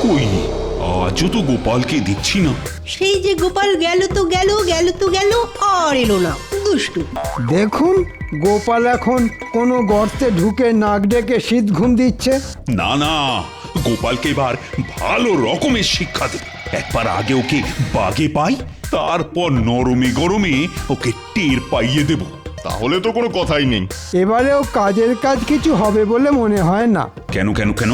কই আজও তো গোপালকে দেখছি না। সেই যে গোপাল গেল তো গেল, গেল তো গেল, আর এলো না, দুষ্টু। দেখুন, গোপাল এখন কোনো গর্তে ঢুকে নাক ডেকে শীত ঘুম দিচ্ছে। না না, গোপালকে এবার ভালো রকমের শিক্ষা দেব। একবার আগে ওকে বাগে পাই, তারপর নরমে গরমে ওকে টের পাইয়ে দেব। তাহলে তো কোনো কথাই নেই। এবারেও কাজের কাজ কিছু হবে বলে মনে হয় না। কেন কেন কেন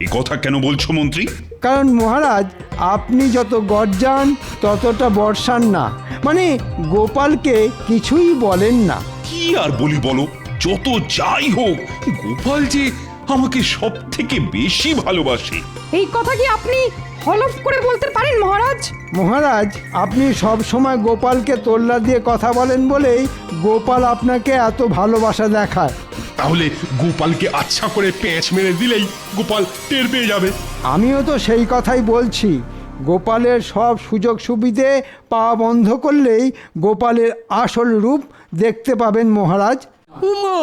এ কথা কেন বলছো মন্ত্রী? কারণ মহারাজ, আপনি যত গর্জান ততটা বর্ষান না, মানে গোপালকে কিছুই বলেন না। কি আর বলি বলো, যত যাই হোক গোপাল যে আমাকে সব থেকে বেশি ভালোবাসে। এই কথা কি আপনি হলফ করে বলতে পারেন মহারাজ? মহারাজ, আপনি সব সময় গোপালকে তোল্লা দিয়ে কথা বলেন বলেই গোপাল আপনাকে এত ভালোবাসা দেখায়। তাহলে গোপালকে আচ্ছা করে পেঁচ মেরে দিলেই গোপাল টের পেয়ে যাবে। আমিও তো সেই কথাই বলছি। গোপালের সব সুযোগ সুবিধে পাওয়া বন্ধ করলেই গোপালের আসল রূপ দেখতে পাবেন মহারাজ। উমা,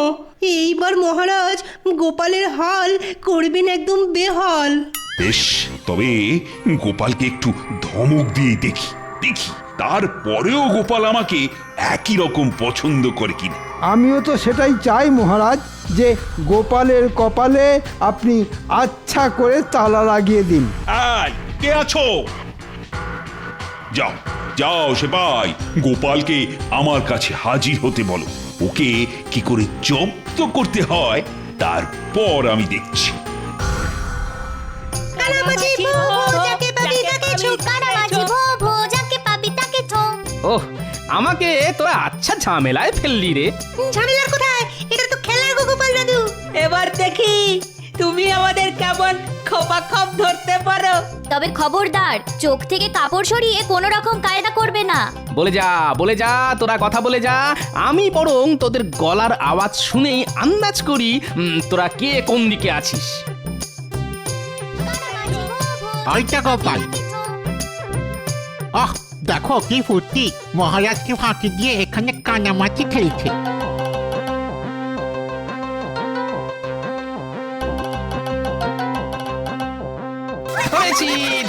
এইবার মহারাজ গোপালের হাল করবেন একদম বেহাল। বেশ, তবে গোপালকে একটু ধমক দিয়ে দেখি দেখি তারপরেও গোপাল আমাকে একই রকম পছন্দ করে কিনা। আমিও তো সেটাই চাই মহারাজ, যে গোপালের কপালে আপনি আচ্ছা করে তালা লাগিয়ে দিন। এই, কে আছো? যাও যাও সেপাই, গোপালকে আমার কাছে হাজির হতে বলো। ওকে কি করে জব্দ করতে হয় তারপর আমি দেখছি। কানামাছি ভো ভো, যাকে পাবি তাকে ছো, কানামাছি ভো ভো, যাকে পাবি তাকে ছো। ওহ, আমাকে তোরা আচ্ছা ঝামেলায় ফেললি রে। ঝামেলার কোথায়? এটা তো খেলার গো গোপাল দাদু। এবার দেখি তুমি আমাদের কেমন খোপা খপ ধরতে পারো। তবে খবরদার, চোখ থেকে কাপড় সরিয়ে কোনো রকম কায়দা করবে না। বলে যা তোরা কথা বলে যা। আমি বরং তোদের গলার আওয়াজ শুনেই আন্দাজ করি তোরা কে কোন দিকে আছিস। ওইটা গোপাল। আহ, দেখো কি ফুর্তি, মহারাজকে ফাঁকি দিয়ে এখানে কানামাছি খেলছে।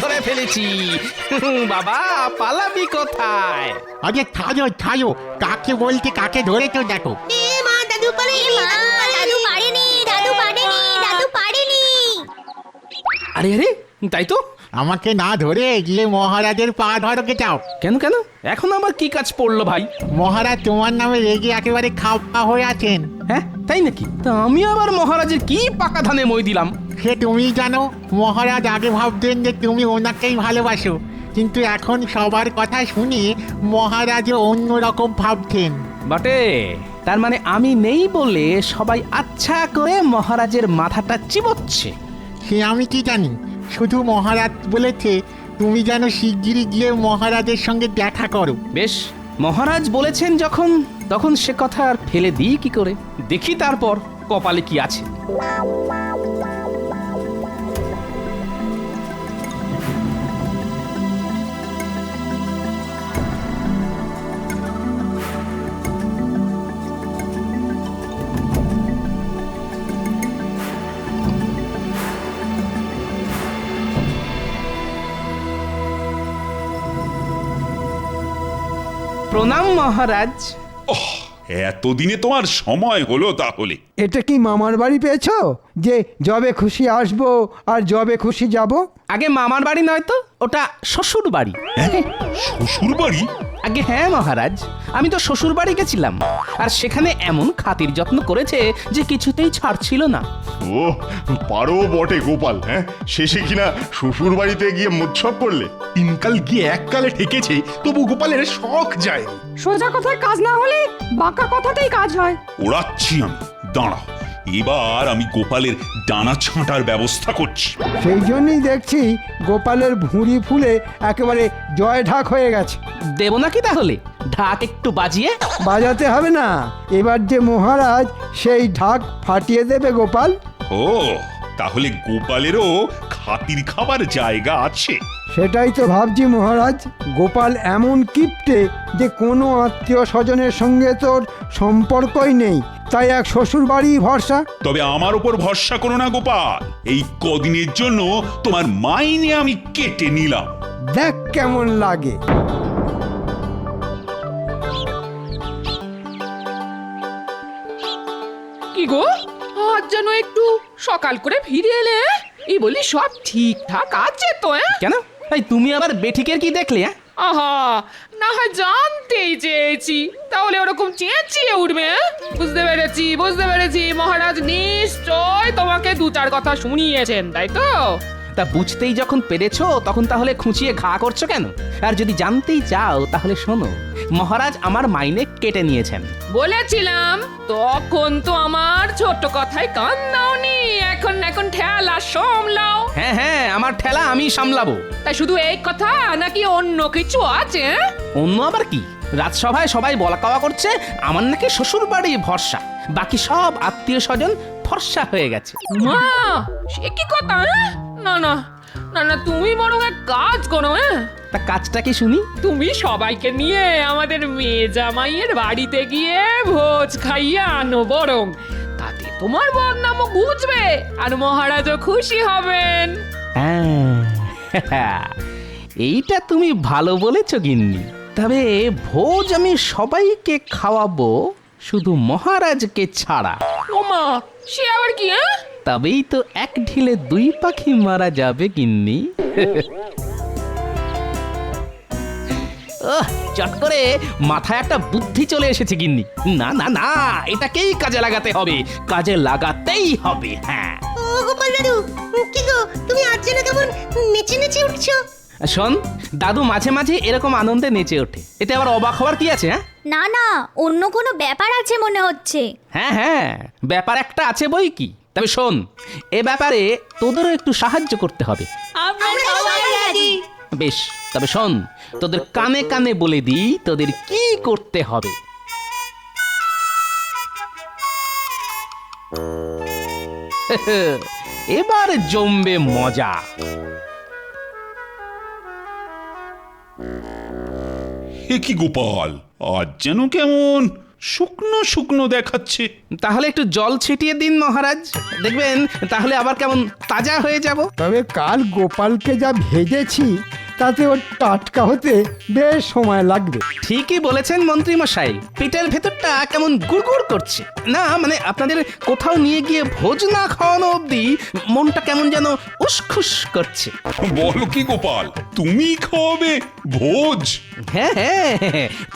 ধরে ফেলেছি বাবা, পালাবি কোথায়? আরে ছাড়ো ছাড়ো, কাকে বলতে কাকে ধরেছো দেখো। এ মা, দাদু পারেনি, দাদু দাদু পারেনি। পারেনি, দাদু পারেনি, দাদু পারেনি। আরে আরে, তাই তো। আমাকে না ধরে গিয়ে মহারাজের পা ধরকে চাও। কেন কেন, এখন আবার কি কাজ পড়লো ভাই? মহারাজ তোমার নামে রেগে একেবারে খাওয়া হয়ে আছেন। হ্যাঁ তাই নাকি? তা আমি আবার মহারাজের কি পাকা ধানে মই দিলাম? সে তুমি জানো। মহারাজ আগে ভাবতেন যে তুমি ওনাকেই ভালোবাসো, কিন্তু এখন সবার কথা শুনে মহারাজও অন্যরকম ভাবছেন। বটে, তার মানে আমি নেই বলে সবাই আচ্ছা করে মহারাজের মাথাটা চিবোচ্ছে। সে আমি কি জানি, শুধু মহারাজ বলেছে তুমি যেন শিগগিরই গিয়ে মহারাজের সঙ্গে দেখা করো। বেশ, মহারাজ বলেছেন যখন, তখন সে কথা আর ফেলে দিই কি করে। দেখি তারপর কপালে কি আছে। প্রণাম মহারাজ। ওহ, এতদিনে তোমার সময় হলো তাহলে। এটা কি মামার বাড়ি পেয়েছো যে যবে খুশি আসবো আর যবে খুশি যাব? আগে মামার বাড়ি নয় তো, ওটা শ্বশুর বাড়ি। শ্বশুর বাড়ি? আগে হ্যাঁ মহারাজ, আমি তো শ্বশুর বাড়ি গেছিলাম, আর সেখানে এমন খাতির যত্ন করেছে যে কিছুতেই ছাড়ছিল না। ও পারো বটে গোপাল। হ্যাঁ, শেষে কিনা শ্বশুর বাড়িতে গিয়ে মোৎসব করলে। তিনকাল গিয়ে এককালে ঠেকেছে, তবু গোপালের শখ যায়নি। সোজা কথায় কাজ না হলে বাঁকা কথাতেই কাজ হয়। ওড়াচ্ছি আমি, দাঁড়াও। এবার আমি গোপালের ডানা ছাঁটার ব্যবস্থা করছি। সেই জন্যই দেখছি গোপালের ভুঁড়ি ফুলে একেবারে জয় ঢাক হয়ে গেছে। দেব নাকি তাহলে ঢাক একটু বাজিয়ে? বাজাতে হবে না, এবার যে মহারাজ সেই ঢাক ফাটিয়ে দেবে গোপাল। ও, তাহলে গোপালেরও খাতির খাবার জায়গা আছে। সেটাই তো ভাবছি মহারাজ। গোপাল এমন কিপ্টে যে কোনো আত্মীয় স্বজনের সঙ্গে তোর সম্পর্কই নেই, তাই এক শ্বশুর বাড়ি ভরসা। তবে আমার উপর ভরসা করো না গোপাল, এই কদিনের জন্য তোমার মাইনে আমি কেটে নিলাম। দেখ কেমন লাগে। কি গো, আজ যেন একটু সকাল করে ফিরে এলে? এই বলি সব ঠিকঠাক আছে তো? কেন? এই তুমি আবার বেঠিকের কি দেখলে? আহা, না হয় জানতেই চেয়েছি, তাহলে ওরকম চেঁচিয়ে উঠবে? বুঝতে পেরেছি মহারাজ নিশ্চয় তোমাকে দু চার কথা শুনিয়েছেন, তাই তো? তা বুঝতেই যখন পেরেছো তখন তাহলে খুঁচিয়ে ঘা করছো কেন? আর যদি জানতেই চাও তাহলে শোনো, মহারাজ আমার মাইনে কেটে নিয়েছেন। বলেছিলাম তখন তো আমার ছোট কথায় কান দাওনি। এখন ঠেলা সামলাও। হ্যাঁ, আমার ঠেলা আমি সামলাবো। তাই শুধু এই কথা নাকি অন্য কিছু আছে? অন্য আবার কি? রাজসভায় সবাই বলা কওয়া করছে আমার নাকি শ্বশুর বাড়ি ভরসা, বাকি সব আত্মীয় স্বজন ফর্সা হয়ে গেছে। মা, সে কি কথা? না না না না, তুমি বরং এক কাজ করো। তা কাজটা কি শুনি? তুমি সবাইকে নিয়ে আমাদের মেয়ে জামাইয়ের বাড়িতে গিয়ে ভোজ খাইয়ে আনো বরং। তাতে তোমার বদনামও বুঝবে আর মহারাজও খুশি হবেন। হ্যাঁ, এইটা তুমি ভালো বলেছো গিন্নি। তবে ভোজ আমি সবাইকে খাওয়াবো, শুধু মহারাজকে ছাড়া। ওমা, সে আবার কি? তবেই তো এক ঢিলে দুই পাখি মারা যাবে গিন্নি। চট করে মাথায় একটা বুদ্ধি চলে এসেছে গিন্নি। না না না, এটাকেই কাজে লাগাতে হবে, কাজে লাগাতেই হবে। হ্যাঁ, ও গোপাল দাদু, কি গো তুমি আজ যেন কেমন নেচে নেচে উঠছো? শোন, দাদু মাঝে মাঝে এরকম আনন্দে নেচে ওঠে, এতে আবার অবাক হওয়ার কি আছে? না না, অন্য কোনো ব্যাপার আছে মনে হচ্ছে। হ্যাঁ, ব্যাপার একটা আছে বই কি। তবে শোন, এ ব্যাপারে তোদেরও একটু সাহায্য করতে হবে। আমরা সবাই রাজি। বেশ, তবে শোন, তোদের কানে কানে বলে দিই তোদের কি করতে হবে। এবার জমবে মজা। হে কি গোপাল, আজ যেন কেমন শুকনো শুকনো দেখাচ্ছে। তাহলে একটু জল ছিটিয়ে দিন মহারাজ, দেখবেন তাহলে আবার কেমন তাজা হয়ে যাব। তবে কাল গোপালকে যা ভেজেছি তাতে ওর টাটকা হতে বেশ সময় লাগবে। ঠিকই বলেছেন মন্ত্রী মশাই, পেটের ভেতরটা কেমন গুড়গুড় করছে। না মানে আপনাদের কোথাও নিয়ে গিয়ে ভোজ না খাওয়ানো অবধি মনটা কেমন যেন উসখুস করছে। বলো কি গোপাল, তুমি খাওয়াবে ভোজ? হ্যাঁ,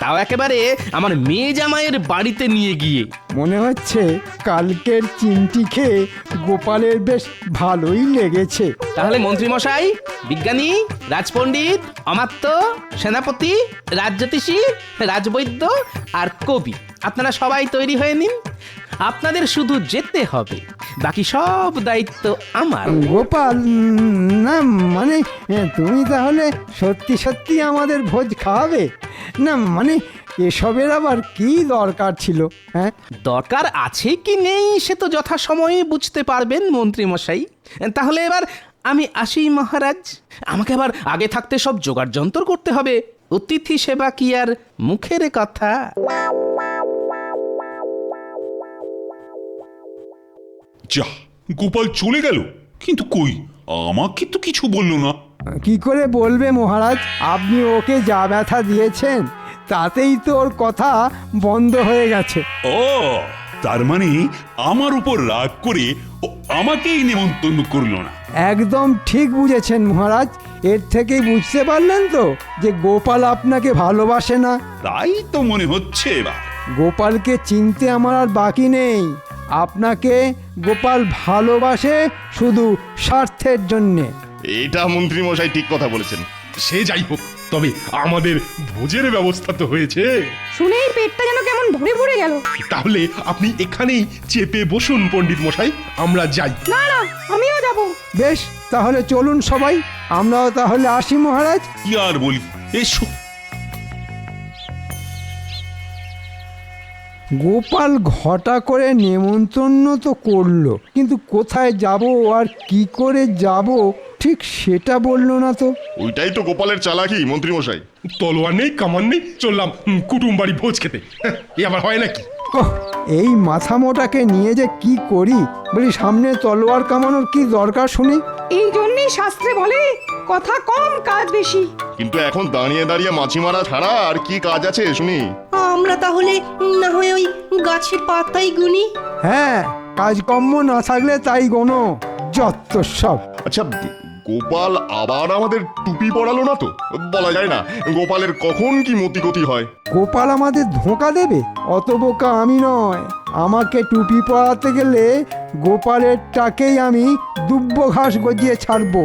তাও একেবারে আমার মেয়ে জামাইয়ের বাড়িতে নিয়ে গিয়ে। মনে হচ্ছে কালকের চিমটি খেয়ে গোপালের বেশ ভালোই লেগেছে। তাহলে মন্ত্রী মশাই, বিজ্ঞানী, রাজপণ্ডিত, অমাত্য, সেনাপতি, রাজজ্যোতিষী, রাজবৈদ্য আর কবি, আপনারা সবাই তৈরি হয়ে নিন। আপনাদের শুধু যেতে হবে, বাকি সব দায়িত্ব আমার। গোপাল, না মানে তুমি তাহলে সত্যি সত্যি আমাদের ভোজ খাওয়াবে? না মানে এসবের আবার কি দরকার ছিল? হ্যাঁ, দরকার আছে কি নেই সে তো যথাসময়ে বুঝতে পারবেন মন্ত্রী মশাই। তাহলে এবার আমি আসি মহারাজ, আমাকে আবার আগে থাকতে সব জোগাড় যন্ত্র করতে হবে। অতিথি সেবা কি আর মুখের কথা? যা, গোপাল চলে গেল, কিন্তু কই আমাকে তো কিছু বললো না। কি করে বলবে মহারাজ? আপনি ওকে যা ব্যথা দিয়েছেন তাতেই তো ওর কথা বন্ধ হয়ে গেছে। ও, তার মানে আমার উপর রাগ করে ও আমাকেই নেমন্তন্ন করলো না। একদম ঠিক বুঝেছেন মহারাজ। এর থেকেই বুঝতে পারলেন তো যে গোপাল আপনাকে ভালোবাসে না। তাই তো মনে হচ্ছে এবার। গোপালকে চিনতে আমার আর বাকি নেই। আপনাকে গোপাল ভালোবাসে শুধু স্বার্থের জন্যে। এটা মন্ত্রী মশাই ঠিক কথা বলেছেন। সে যাই হোক, তবে আমাদের ভোজের ব্যবস্থা তো হয়েছে। শুনেই পেটটা যেন কেমন ভরে ভরে গেল। তাহলে আপনি এখানেই চেপে বসুন পণ্ডিত মশাই, আমরা যাই। না না, আমিও যাব। বেশ, তাহলে চলুন সবাই, আমরাও তাহলে আসি মহারাজ। কি আর বলি, এসো। গোপাল ঘটা করে নেমন্তন্ন তো করলো, কিন্তু কোথায় যাব আর কি করে যাব ঠিক সেটা বললো না তো। ওইটাই তো গোপালের চালাকি মন্ত্রী মশাই। তলোয়ার নেই, কামান নেই, চললাম কুটুম বাড়ি ভোজ খেতে। এ আবার হয় নাকি? ওহ, এই মাথা মোটাকে নিয়ে যে কি করি বলি, সামনে তলোয়ার কামানোর কি দরকার শুনি? এই জন্যই শাস্ত্রে বলে কথা কম কাজ বেশি। কিন্তু এখন দাঁড়িয়ে দাঁড়িয়ে মাছি মারা ছাড়া আর কি কাজ আছে শুনি? আমরা তাহলে না হয় ওই গাছের পাতাই গুনি। হ্যাঁ, কাজকর্ম না থাকলে তাই গোনো, যত সব। আচ্ছা, গোপাল আবার আমাদের টুপি পরালো না তো? বলা যায় না গোপালের কখন কি মতিগতি হয়। গোপাল আমাদের ধোঁকা দেবে? অত বোকা আমি নয়। আমাকে টুপি পরাতে গেলে গোপালের টাকেই আমি দুব্ব ঘাস গজিয়ে ছাড়বো।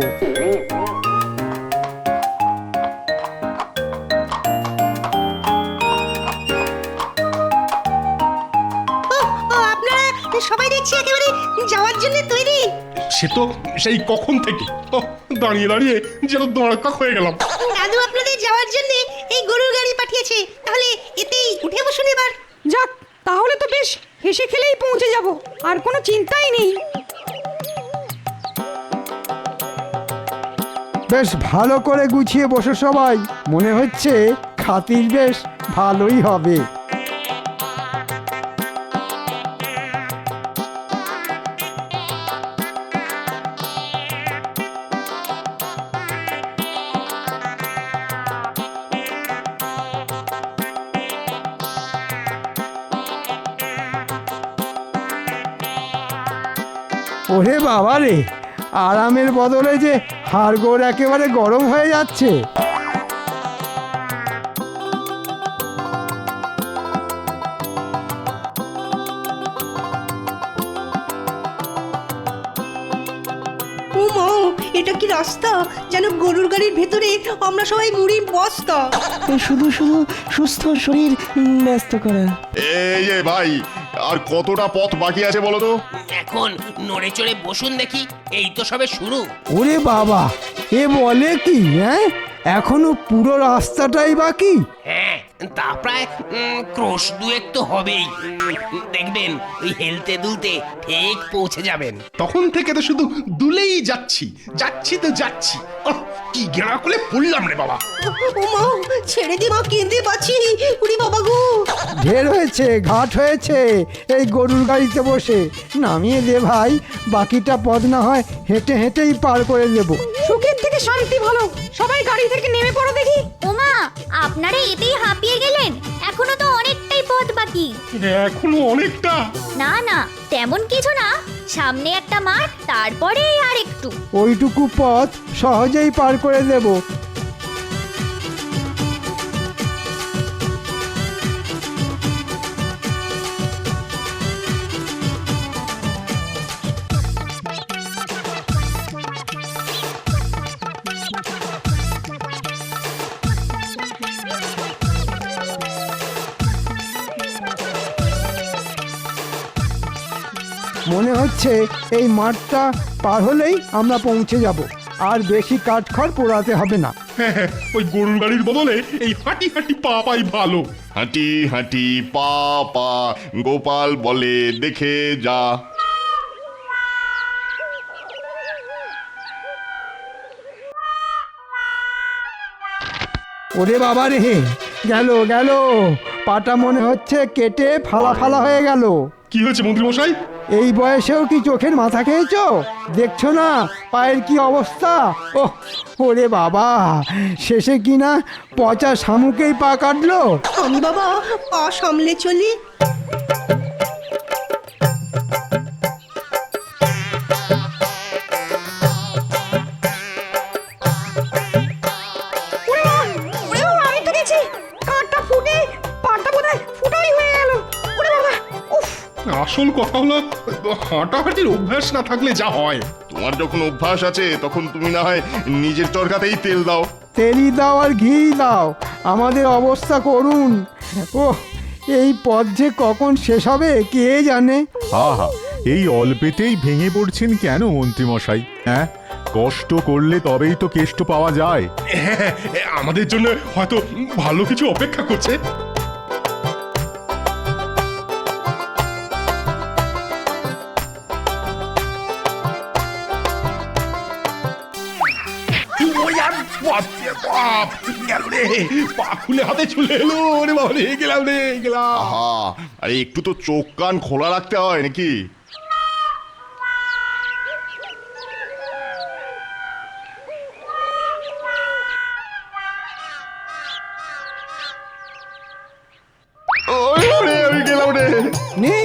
আপনারা সবাই দেখছি একেবারে যাওয়ার জন্য তৈরি। সে তো সেই কখন থেকে দাঁড়িয়ে দাঁড়িয়ে যেন দড়কাক হয়ে গেলাম। দাদু আপনাদের যাওয়ার জন্য এই গরুর গাড়ি পাঠিয়েছে, তাহলে এতেই উঠে বসুন এবার। যাক, তাহলে তো বেশ হেসে খেলেই পৌঁছে যাব, আর কোনো চিন্তাই নেই। বেশ ভালো করে গুছিয়ে বসে সবাই, মনে হচ্ছে খাতির বেশ ভালোই হবে। ওরে বাবা রে, আরামের বদলে যে হাড়গোড় একেবারে গরম হয়ে যাচ্ছে। ও মা, এটা কি রাস্তা? যেন গরুর গাড়ির ভেতরে আমরা সবাই মুড়ির বস্তা। শুধু শুধু সুস্থ শরীর ব্যস্ত করা। এই যে ভাই, আর কতটা পথ বাকি আছে বলো তো? এখন নড়ে চড়ে বসুন দেখি, এই তো সবে শুরু। ওরে বাবা, এ বলে কি? হ্যাঁ, এখনো পুরো রাস্তাটাই বাকি? হ্যাঁ, তা প্রায় ক্রোশ দুয়েক তো হবেই। দেখবেন ওই হেলতে দুলতে ঠিক পৌঁছে যাবেন। তখন থেকে তো শুধু দুলেই যাচ্ছি যাচ্ছি তো যাচ্ছি। কি গেঁড়া করে পড়লাম রে বাবা। ও মা, ছেড়ে দি মা, কেঁদে বাঁচি। উড়ি বাবা গো। ঢের হয়েছে, ঘাট হয়েছে এই গরুর গাড়িতে বসে। নামিয়ে দে ভাই, বাকিটা পথ না হয় হেঁটে হেঁটেই পার করে দেব। সুখের থেকে শান্তি ভালো, সবাই গাড়ি থেকে নেমে পড়ো দেখি। ওমা, আপনারা এতেই হাঁপিয়ে গেলেন? এখনো তো অনেকটাই পথ বাকি। এখনো অনেকটা? না না, তেমন কিছু না। সামনে একটা মাঠ, তারপরে আর একটু। ওইটুকু পথ সহজেই পার করে দেব। মনে হচ্ছে এই মাঠটা পার হলেই আমরা পৌঁছে যাব, আর বেশি কাঠখড় পোড়াতে হবে না। হ্যাঁ, ওই গরুর গাড়ির বদলে এই হাঁটি হাঁটি পা পাই ভালো। হাঁটি হাঁটি পা পা, গোপাল বলে দেখে যা। ওরে বাবা রে, গেল গেল, পাটা মনে হচ্ছে কেটে ফালা ফালা হয়ে গেল। কি হয়েছে মন্ত্রী মশাই? এই বয়সেও কি চোখের মাথা খেয়েছো? দেখছো না পায়ের কি অবস্থা? ওহ, ওরে বাবা, শেষে কিনা পচা শামুকেই পা কাটলো। আমি বাবা পা সামলে চলি। আমি তো গেছি, কাঠটা ফুটে পাটা বোধহয় ফুটাই হয়ে গেল। ওরে বাবা, উফ। আসল কথা হলো হাঁটাহাঁটির অভ্যাস না থাকলে যা হয়। তোমার যখন অভ্যাস আছে তখন তুমি না হয় নিজের চরকাতেই তেল দাও। তেলি দাও আর ঘি দাও, আমাদের অবস্থা করুন। ওহ, এই পথ যে কখন শেষ হবে কে জানে। আহা, এই অল্পেতেই ভেঙে পড়ছেন কেন মন্ত্রী মশাই? হ্যাঁ, কষ্ট করলে তবেই তো কেষ্ট পাওয়া যায়। হ্যাঁ, আমাদের জন্য হয়তো ভালো কিছু অপেক্ষা করছে। ওই আর বাপরে বাপ গেল রে, পা খুলে হাতে চলে এলো রে বাবা রে, গেলাম রে গেলাম। আহা, আরে একটু তো চোখ কান খোলা রাখতে হয় নাকি? আমি গেলাম রে। নে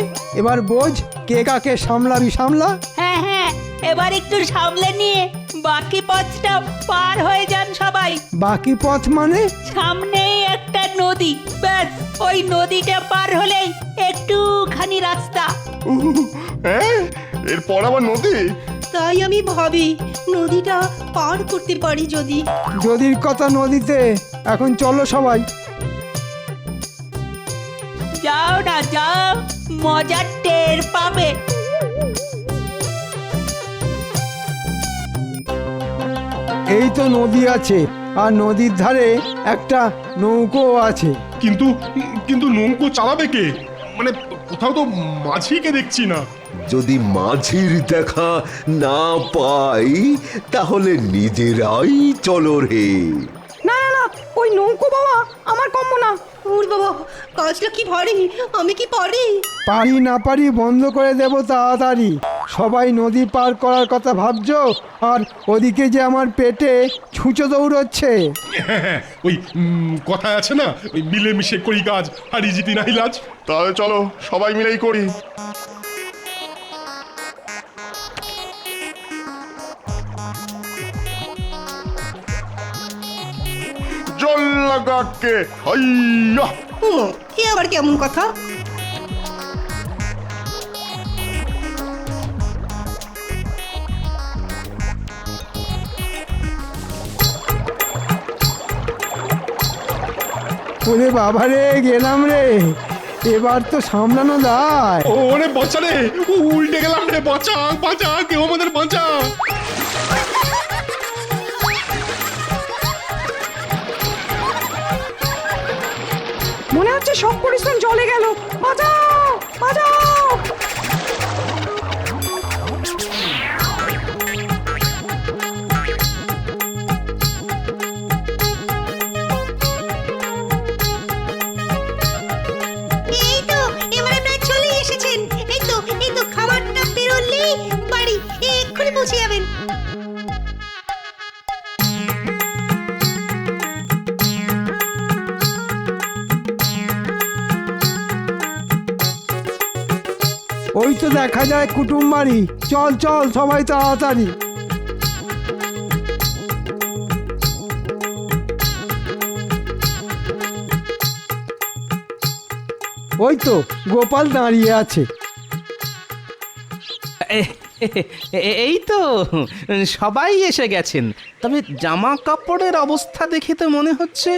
এবার বোঝ কে কাকে সামলাবি সামলা। হ্যাঁ হ্যাঁ, এবার একটু সামলে নিয়ে বাকি পথটা পার হয়ে যান সবাই। বাকি পথ মানে? সামনেই একটা নদী, ব্যাস ওই নদীটা পার হলেই একটুখানি রাস্তা। হ্যাঁ, এরপর আবার নদী? তাই আমি ভাবি নদীটা পার করতে পারি যদি। যদির কথা নদীতে। এখন চলো সবাই। যাও না যাও, মজার টের পাবে। এই তো নদী আছে, আর নদীর ধারে একটা নৌকো আছে। কিন্তু কিন্তু নৌকো চালাবে কে? মানে কোথাও তো মাঝিকে দেখছি না। যদি মাঝির দেখা না পাই তাহলে নিজেরাই চলো রে। না না না, ওই নৌকো বাবা আমার কম্ম না। ওর বাবা, কাজটা কি ভারী, আমি কি পারি? পারি না পারি বন্ধ করে দেব তাড়াতাড়ি। সবাই নদী পার করার কথা ভাবছো, আর ওদিকে যে আমার পেটে ছুঁচো দৌড়চ্ছে। হ্যাঁ, ওই কথা আছে না, ওই মিলেমিশে করি কাজ, হারি জিতি নাই লাজ। তাহলে চলো সবাই মিলেই করি। জল লাগাকে হাইয়া। এ আবার কেমন কথা? ওরে বাবা রে, গেলাম রে। এবার তো সামলানো দায়। ওরে বাঁচা রে, উল্টে গেলাম রে, বাঁচা বাঁচা, কেউ আমাদের বাঁচা। মনে হচ্ছে সব পরিশ্রম জলে গেল। বাঁচাও বাঁচাও। এই তো এবারে প্রায় চলে এসেছেন। এই তো খাবারটা বেরোলেই বাড়ি এক্ষুনি পৌঁছে যাবেন। ওই তো দেখা যায় কুটুম বাড়ি। চল চল সবাই তাড়াতাড়ি। ওই তো গোপাল দাঁড়িয়ে আছে। এই তো সবাই এসে গেছেন। তবে জামা কাপড়ের অবস্থা দেখে তো মনে হচ্ছে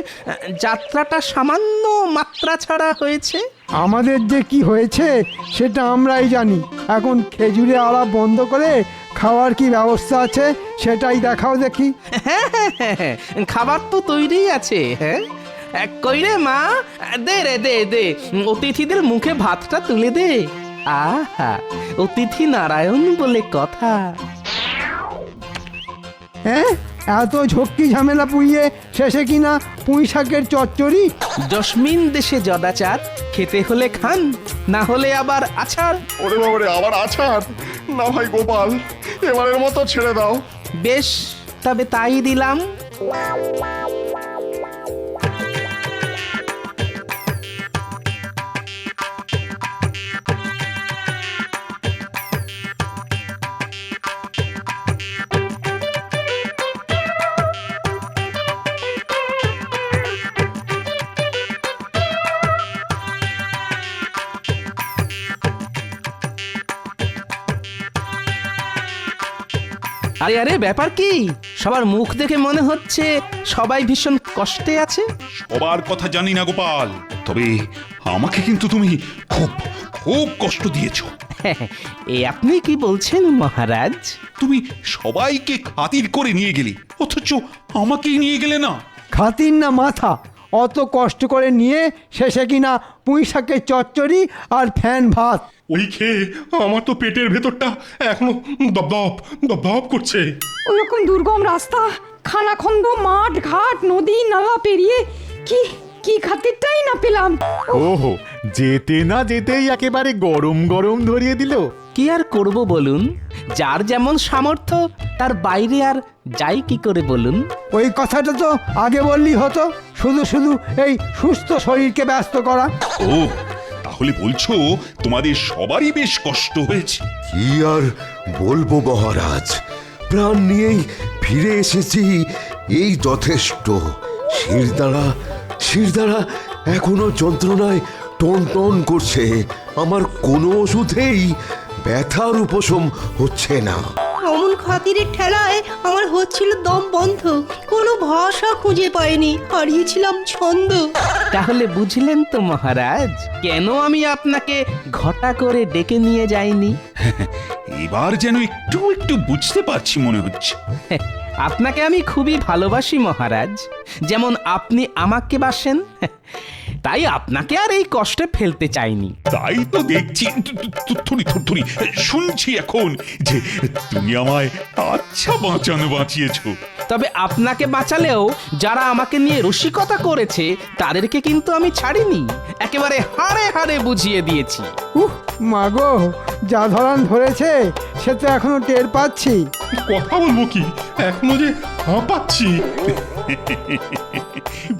যাত্রাটা সামান্য মাত্রা ছাড়া হয়েছে। আমাদের যে কি হয়েছে সেটা আমরাই জানি। এখন খেজুরে আড়া বন্ধ করে খাওয়ার কি ব্যবস্থা আছে সেটাই দেখাও দেখি। হ্যাঁ হ্যাঁ হ্যাঁ, খাবার তো তৈরি আছে। হ্যাঁ, কইরে মা, দে রে দে দে, অতিথিদের মুখে ভাতটা তুলে দে। আহা, অতিথি নারায়ণ বলে কথা। হ্যাঁ, এত ঝক্কি ঝামেলা পুইয়ে শেষে কিনা পুঁই শাকের চচ্চড়ি। জসমিন দেশে জদাচার, খেতে হলে খান, না হলে আবার আছাড়। ওরে বাবারে, আবার আছাড়? না ভাই গোপাল, এবারের মতো ছেড়ে দাও। বেশ, তবে তাই দিলাম। আরে আরে, ব্যাপার কি? সবার মুখ দেখে মনে হচ্ছে সবাই ভীষণ কষ্টে আছে। সবার কথা জানি না গোপাল, তবে আমাকে কিন্তু তুমি খুব খুব কষ্ট দিয়েছো। এ আপনি কি বলছেন মহারাজ? তুমি সবাইকে খাতির করে নিয়ে গেলে, অথচ আমাকেই নিয়ে গেলে না। খাতির না মাথা, অত কষ্ট করে নিয়ে শেষে কিনা পুঁই শাকের চচ্চড়ি আর ফ্যান ভাত। ওই খেয়ে আমার তো পেটের ভেতরটা এখনো দপদপ দপদপ করছে। ওরকম দুর্গম রাস্তা, খানাখন্দ, মাঠ ঘাট, নদী নালা পেরিয়ে কি কি খাতিরটাই না পেলাম। ওহো, যেতে না যেতেই একেবারে গরম গরম ধরিয়ে দিল। কি আর করব বলুন, যার যেমন সামর্থ্য তার বাইরে আর যাই কি করে বলুন। ওই কথাটা তো আগে বললি হতো, শুধু শুধু এই সুস্থ শরীরকে ব্যস্ত করা। ও তাহলে বলছো তোমাদের সবারই বেশ কষ্ট হয়েছে? কি আর বলবো মহারাজ, প্রাণ নিয়েই ফিরে এসেছি, এই যথেষ্ট। শিরদাঁড়া এখনো যন্ত্রণায় টন টন করছে। আমার কোনো ওষুধেই ব্যথার উপশম হচ্ছে না। অমন খাতিরের ঠেলায় আমার হচ্ছিল দম বন্ধ, কোনো ভাষা খুঁজে পাইনি, হারিয়েছিলাম ছন্দ। তাহলে বুঝলেন তো মহারাজ, কেন আমি আপনাকে ঘটা করে ডেকে নিয়ে যাইনি। এবার যেন একটু একটু বুঝতে পারছি মনে হচ্ছে। আপনাকে আমি খুবই ভালোবাসি মহারাজ, যেমন আপনি আমাকে বাসেন। তাই আপনাকে আর এই কষ্টে ফেলতে চাইনি। তাই তো দেখছি, থুরি শুনছি এখন যে তুমি আমায় আচ্ছা বাঁচিয়েছো। তবে আপনাকে বাঁচালেও যারা আমাকে নিয়ে রসিকতা করেছে তাদেরকে কিন্তু আমি ছাড়িনি, একেবারে হাড়ে হাড়ে বুঝিয়ে দিয়েছি। মাগো, যা ধরান ধরেছে সে তো এখনো টের পাচ্ছি। কথা বলবো কি, এখনো যে হাঁপাচ্ছি।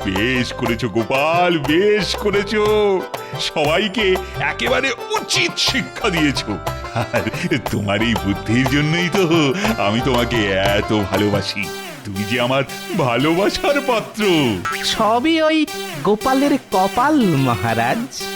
বেশ করেছো গোপাল, বেশ করেছো। সবাইকে একেবারে উচিত শিক্ষা দিয়েছো। আর তোমার এই বুদ্ধির জন্যই তো আমি তোমাকে এত ভালোবাসি। তুমি যে আমার ভালোবাসার পাত্র। সবই ওই গোপালের কপাল মহারাজ।